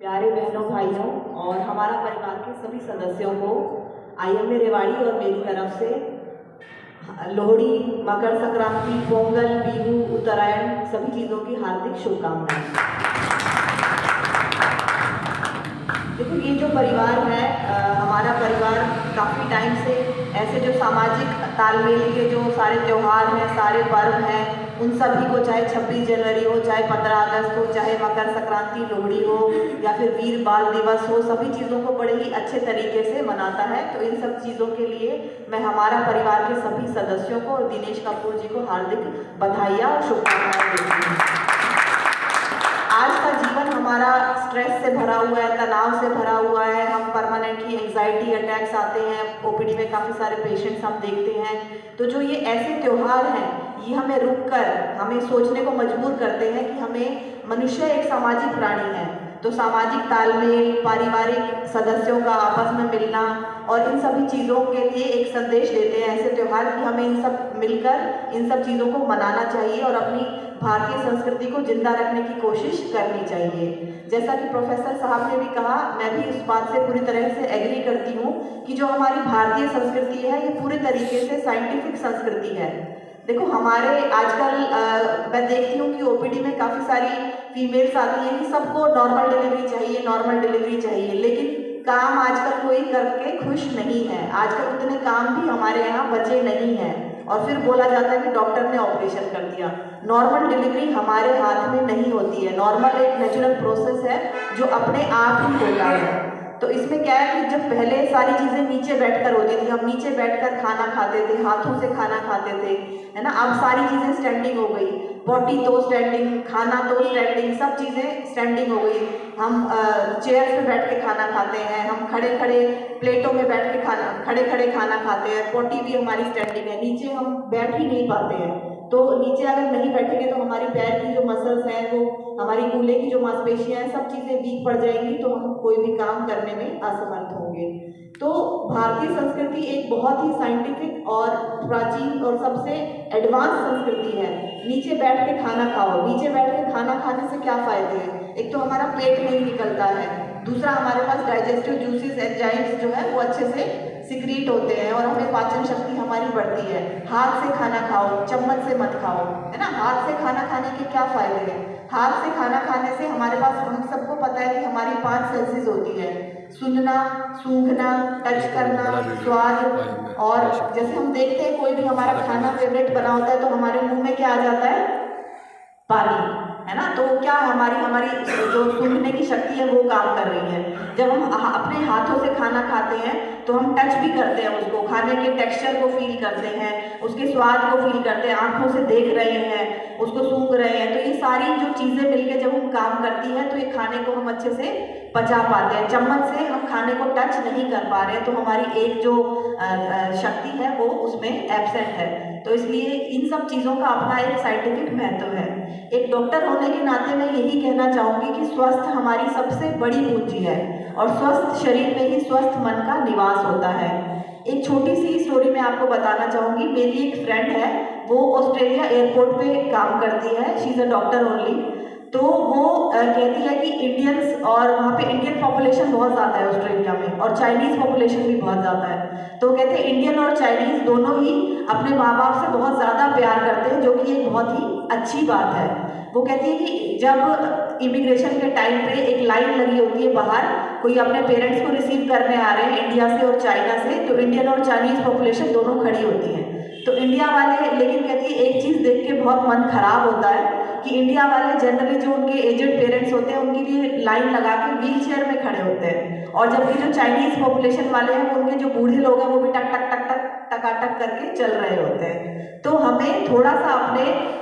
प्यारे बहनों भाइयों और हमारा परिवार के सभी सदस्यों को IMA रेवाड़ी और मेरी तरफ से लोहड़ी, मकर संक्रांति, पोंगल, बिहू, उत्तरायण सभी चीज़ों की हार्दिक शुभकामनाएं। देखो, ये जो परिवार है हमारा परिवार काफ़ी टाइम से ऐसे जो सामाजिक तालमेल के जो सारे त्यौहार हैं, सारे पर्व हैं, उन सभी को, चाहे 26 जनवरी हो, चाहे 15 अगस्त हो, चाहे मकर संक्रांति, लोहड़ी हो या फिर वीर बाल दिवस हो, सभी चीज़ों को बड़े ही अच्छे तरीके से मनाता है। तो इन सब चीज़ों के लिए मैं हमारा परिवार के सभी सदस्यों को और दिनेश कपूर जी को हार्दिक बधाइयाँ और शुभकामनाएं देती हूँ। आज का जीवन हमारा स्ट्रेस से भरा हुआ है, तनाव से भरा हुआ है। हम परमानेंटली एंजाइटी अटैक्स आते हैं, OPD में काफ़ी सारे पेशेंट्स हम देखते हैं। तो जो ये ऐसे त्यौहार हैं, ये हमें रुककर हमें सोचने को मजबूर करते हैं कि हमें, मनुष्य एक सामाजिक प्राणी है, तो सामाजिक तालमेल, पारिवारिक सदस्यों का आपस में मिलना और इन सभी चीज़ों के लिए एक संदेश देते हैं ऐसे त्यौहार कि हमें इन सब मिलकर इन सब चीज़ों को मनाना चाहिए और अपनी भारतीय संस्कृति को जिंदा रखने की कोशिश करनी चाहिए। जैसा कि प्रोफेसर साहब ने भी कहा, मैं भी इस बात से पूरी तरह से एग्री करती हूँ कि जो हमारी भारतीय संस्कृति है ये पूरे तरीके से साइंटिफिक संस्कृति है। देखो, हमारे आजकल मैं देखती हूँ कि OPD में काफ़ी सारी फीमेल्स आती हैं कि सबको नॉर्मल डिलीवरी चाहिए, नॉर्मल डिलीवरी चाहिए, लेकिन काम आजकल कोई करके खुश नहीं है। आजकल उतने काम भी हमारे यहाँ बचे नहीं हैं और फिर बोला जाता है कि डॉक्टर ने ऑपरेशन कर दिया। नॉर्मल डिलीवरी हमारे हाथ में नहीं होती है। नॉर्मल एक नेचुरल प्रोसेस है जो अपने आप ही होता है। तो इसमें क्या है कि जब पहले सारी चीज़ें नीचे बैठकर होती थी, हम नीचे बैठकर खाना खाते थे, हाथों से खाना खाते थे, है ना। अब सारी चीज़ें स्टैंडिंग हो गई, पोटी तो स्टैंडिंग, खाना तो स्टैंडिंग, सब चीज़ें स्टैंडिंग हो गई। हम चेयर पे बैठ के खाना खाते हैं, हम खड़े खड़े प्लेटों में बैठ के खड़े खड़े खाना खाते हैं, पोटी भी हमारी स्टैंडिंग है, नीचे हम बैठ ही नहीं पाते हैं। तो नीचे अगर नहीं बैठेंगे तो हमारी पैर की जो मसल्स हैं, वो हमारी कूल्हे की जो मांसपेशियां हैं, सब चीज़ें वीक पड़ जाएंगी, तो हम कोई भी काम करने में असमर्थ होंगे। तो भारतीय संस्कृति एक बहुत ही साइंटिफिक और प्राचीन और सबसे एडवांस संस्कृति है। नीचे बैठ के खाना खाओ। नीचे बैठ के खाना खाने से क्या फ़ायदे हैं? एक तो हमारा पेट नहीं निकलता है, दूसरा हमारे पास डाइजेस्टिव जूसेस, एंजाइम्स जो है वो अच्छे से सिक्रीट होते हैं और हमें पाचन शक्ति हमारी बढ़ती है। हाथ से खाना खाओ, चम्मच से मत खाओ, है ना। हाथ से खाना खाने के क्या फ़ायदे हैं? हाथ से खाना खाने से हमारे पास, हम सबको पता है कि हमारी 5 सेंसेस होती है: सुनना, सूंघना, टच करना, स्वाद। और जैसे हम देखते हैं कोई भी हमारा खाना फेवरेट बना होता है तो हमारे मुंह में क्या आ जाता है? पानी, है ना। तो क्या हमारी जो सूंघने की शक्ति है वो काम कर रही है। जब हम अपने हाथों से खाना खाते हैं तो हम टच भी करते हैं, उसको खाने के टेक्सचर को फील करते हैं, उसके स्वाद को फील करते हैं, आंखों से देख रहे हैं, उसको सूंघ रहे हैं। तो ये सारी जो चीज़ें मिलके जब हम काम करती हैं तो ये खाने को हम अच्छे से पचा पाते हैं। चम्मच से हम खाने को टच नहीं कर पा रहे हैं तो हमारी एक जो शक्ति है वो उसमें एब्सेंट है। तो इसलिए इन सब चीज़ों का अपना एक साइंटिफिक महत्व है। एक डॉक्टर होने के नाते मैं यही कहना चाहूँगी कि स्वस्थ हमारी सबसे बड़ी पूंजी है और स्वस्थ शरीर में ही स्वस्थ मन का निवास होता है। एक छोटी सी स्टोरी मैं आपको बताना चाहूँगी। मेरी एक फ्रेंड है, वो ऑस्ट्रेलिया एयरपोर्ट पे काम करती है, she is a doctor only. तो वो कहती है कि इंडियंस, और वहाँ पे इंडियन पॉपुलेशन बहुत ज़्यादा है ऑस्ट्रेलिया में, और चाइनीज़ पॉपुलेशन भी बहुत ज़्यादा है। तो कहते हैं इंडियन और चाइनीज़ दोनों ही अपने माँ बाप से बहुत ज़्यादा प्यार करते हैं, जो कि एक बहुत ही अच्छी बात है। वो कहती है कि जब इमिग्रेशन के टाइम पे एक लाइन लगी होती है बाहर, कोई अपने पेरेंट्स को रिसीव करने आ रहे हैं इंडिया से और चाइना से, तो इंडियन और चाइनीज़ पॉपुलेशन दोनों खड़ी होती है। तो इंडिया वाले, लेकिन कहती है एक चीज़ देख के बहुत मन खराब होता है कि इंडिया वाले जनरली जो उनके एजेड पेरेंट्स होते हैं उनके लिए लाइन लगा के व्हील चेयर में खड़े होते हैं, और जबकि जो चाइनीज़ पॉपुलेशन वाले हैं वो, उनके जो बूढ़े लोग हैं वो भी टक टक टक टक टकाटक करके चल रहे होते हैं। तो हमें थोड़ा सा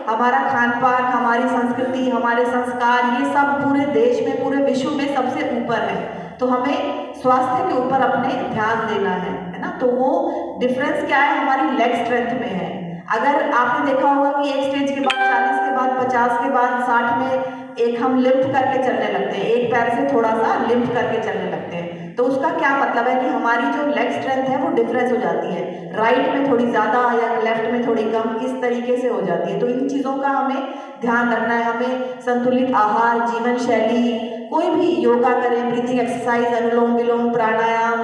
हमारा खान पान, हमारी संस्कृति, हमारे संस्कार, ये सब पूरे देश में, पूरे विश्व में सबसे ऊपर है। तो हमें स्वास्थ्य के ऊपर अपने ध्यान देना है ना। तो वो डिफरेंस क्या है? हमारी लेग स्ट्रेंथ में है। अगर आपने देखा होगा कि एक स्टेज के बाद, 40 के बाद, 50 के बाद, 60 में एक हम लिम्प करके चलने लगते हैं, एक पैर से थोड़ा सा लिम्प करके चलने लगते हैं। तो उसका क्या मतलब है कि हमारी जो लेग स्ट्रेंथ है वो डिफरेंस हो जाती है, राइट में थोड़ी ज़्यादा या लेफ्ट में थोड़ी कम, इस तरीके से हो जाती है। तो इन चीज़ों का हमें ध्यान रखना है। हमें संतुलित आहार, जीवन शैली कोई भी योगा करें, ब्रीथिंग एक्सरसाइज, अनुलोम विलोम, प्राणायाम,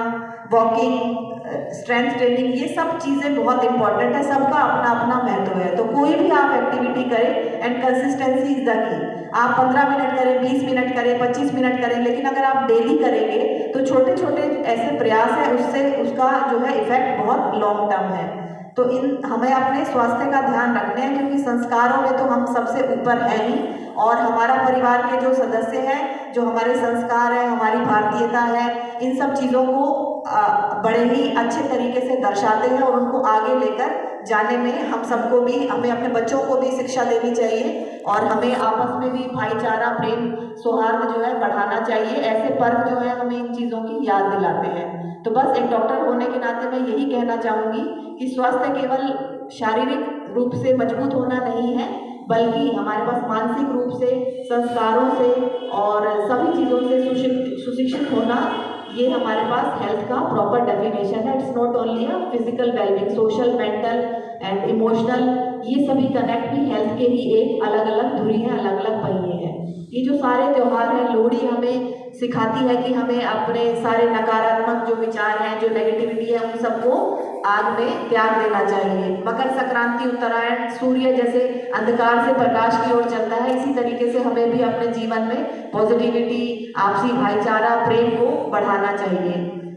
वॉकिंग, स्ट्रेंथ ट्रेनिंग, ये सब चीज़ें बहुत इंपॉर्टेंट है। सबका अपना अपना महत्व है। तो कोई भी आप एक्टिविटी करें and consistency is the key. आप 15 मिनट करें, 20 मिनट करें, 25 मिनट करें, लेकिन अगर आप डेली करेंगे तो छोटे छोटे ऐसे प्रयास है, उससे उसका जो है इफेक्ट बहुत लॉन्ग टर्म है। तो हमें अपने स्वास्थ्य का ध्यान रखना है, क्योंकि संस्कारों में तो हम सबसे ऊपर है ही, और हमारा परिवार के जो सदस्य हैं, जो हमारे संस्कार है, हमारी भारतीयता है, इन सब चीज़ों को बड़े ही अच्छे तरीके से दर्शाते हैं, और उनको आगे लेकर जाने में हम सबको भी, हमें अपने बच्चों को भी शिक्षा देनी चाहिए, और हमें आपस में भी भाईचारा, प्रेम, सौहार्द जो है बढ़ाना चाहिए। ऐसे पर्व जो है हमें इन चीज़ों की याद दिलाते हैं। तो बस एक डॉक्टर होने के नाते मैं यही कहना चाहूँगी कि स्वास्थ्य केवल शारीरिक रूप से मजबूत होना नहीं है, बल्कि हमारे पास मानसिक रूप से, संस्कारों से और सभी चीज़ों से सुशिक्षित होना, ये हमारे पास हेल्थ का प्रॉपर डेफिनेशन है। It's not only a physical wellbeing, social, mental and emotional, ये सभी कनेक्ट भी हेल्थ के ही एक अलग अलग धुरी है, अलग अलग पहिए हैं। ये जो सारे त्यौहार हैं, लोहड़ी हमें सिखाती है कि हमें अपने सारे नकारात्मक जो विचार हैं, जो नेगेटिविटी है, उन सबको आग में त्याग देना चाहिए। मकर संक्रांति, उत्तरायण, सूर्य जैसे अंधकार से प्रकाश की ओर चलता है, इसी तरीके से हमें भी अपने जीवन में पॉजिटिविटी, आपसी भाईचारा, प्रेम को बढ़ाना चाहिए।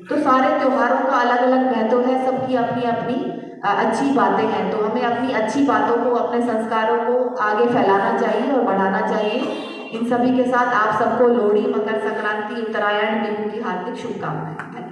तो सारे त्योहारों का अलग अलग महत्व है, सबकी अपनी अपनी अच्छी बातें हैं। तो हमें अपनी अच्छी बातों को, अपने संस्कारों को आगे फैलाना चाहिए और बढ़ाना चाहिए। इन सभी के साथ आप सबको लोहड़ी, मकर संक्रांति, उत्तरायण, बिहू की हार्दिक शुभकामनाएं।